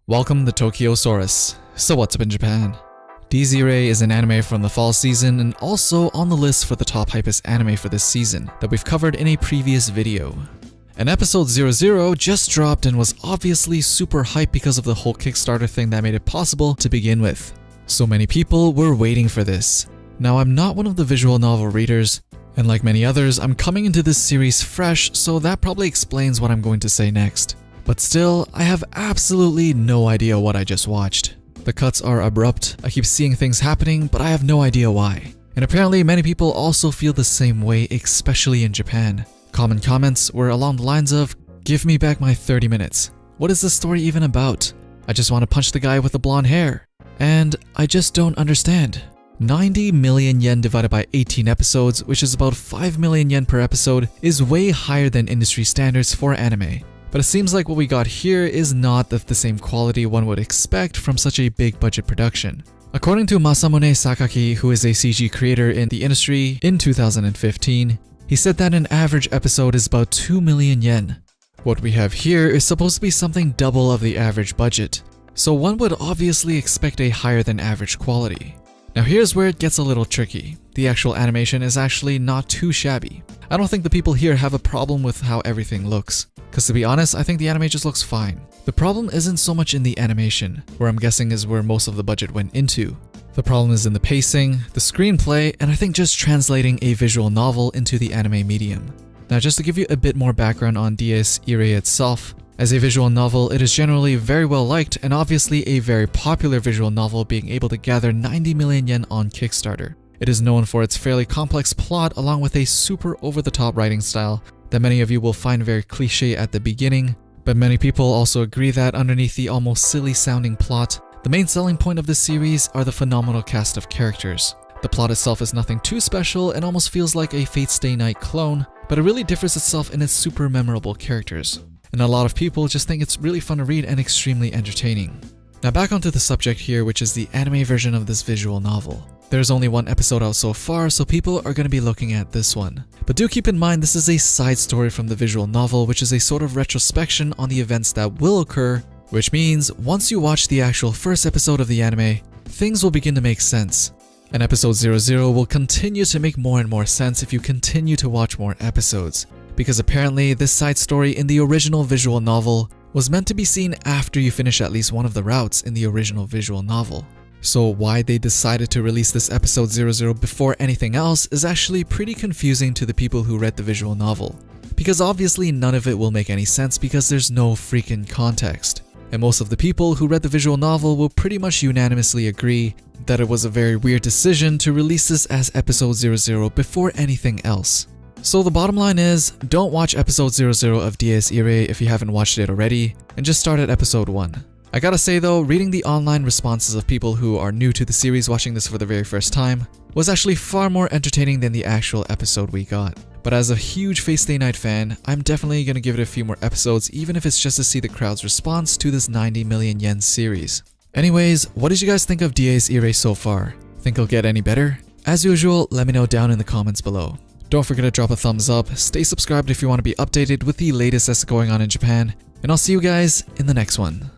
Welcome to Tokyosaurus. So what's up in Japan? Irae is an anime from the fall season and also on the list for the top hypest anime for this season that we've covered in a previous video. And episode 00 just dropped and was obviously super hyped because of the whole Kickstarter thing that made it possible to begin with. So many people were waiting for this. Now I'm not one of the visual novel readers, and like many others, I'm coming into this series fresh, so that probably explains what I'm going to say next. But still, I have absolutely no idea what I just watched. The cuts are abrupt, I keep seeing things happening, but I have no idea why. And apparently many people also feel the same way, especially in Japan. Common comments were along the lines of, "Give me back my 30 minutes. What is this story even about? I just want to punch the guy with the blonde hair." And I just don't understand. 90 million yen divided by 18 episodes, which is about 5 million yen per episode, is way higher than industry standards for anime. But it seems like what we got here is not of the same quality one would expect from such a big budget production. According to Masamune Sakaki, who is a CG creator in the industry in 2015, he said that an average episode is about 2 million yen. What we have here is supposed to be something double of the average budget, so one would obviously expect a higher than average quality. Now here's where it gets a little tricky. The actual animation is actually not too shabby. I don't think the people here have a problem with how everything looks, because to be honest, I think the anime just looks fine. The problem isn't so much in the animation, where I'm guessing is where most of the budget went into. The problem is in the pacing, the screenplay, and I think just translating a visual novel into the anime medium. Now just to give you a bit more background on Irae itself, as a visual novel, it is generally very well liked and obviously a very popular visual novel, being able to gather 90 million yen on Kickstarter. It is known for its fairly complex plot along with a super over-the-top writing style that many of you will find very cliche at the beginning, but many people also agree that underneath the almost silly sounding plot, the main selling point of this series are the phenomenal cast of characters. The plot itself is nothing too special and almost feels like a Fate Stay Night clone, but it really differs itself in its super memorable characters. And a lot of people just think it's really fun to read and extremely entertaining. Now back onto the subject here, which is the anime version of this visual novel. There's only one episode out so far, so people are going to be looking at this one. But do keep in mind this is a side story from the visual novel, which is a sort of retrospection on the events that will occur, which means once you watch the actual first episode of the anime, things will begin to make sense. And episode 00 will continue to make more and more sense if you continue to watch more episodes. Because apparently this side story in the original visual novel was meant to be seen after you finish at least one of the routes in the original visual novel. So why they decided to release this episode 00 before anything else is actually pretty confusing to the people who read the visual novel. Because obviously none of it will make any sense because there's no freaking context. And most of the people who read the visual novel will pretty much unanimously agree that it was a very weird decision to release this as episode 00 before anything else. So the bottom line is, don't watch episode 00 of Irae if you haven't watched it already, and just start at episode 1. I gotta say though, reading the online responses of people who are new to the series watching this for the very first time was actually far more entertaining than the actual episode we got. But as a huge Fate Stay Night fan, I'm definitely gonna give it a few more episodes, even if it's just to see the crowd's response to this 90 million yen series. Anyways, what did you guys think of Irae so far? Think it'll get any better? As usual, let me know down in the comments below. Don't forget to drop a thumbs up, stay subscribed if you want to be updated with the latest that's going on in Japan, and I'll see you guys in the next one.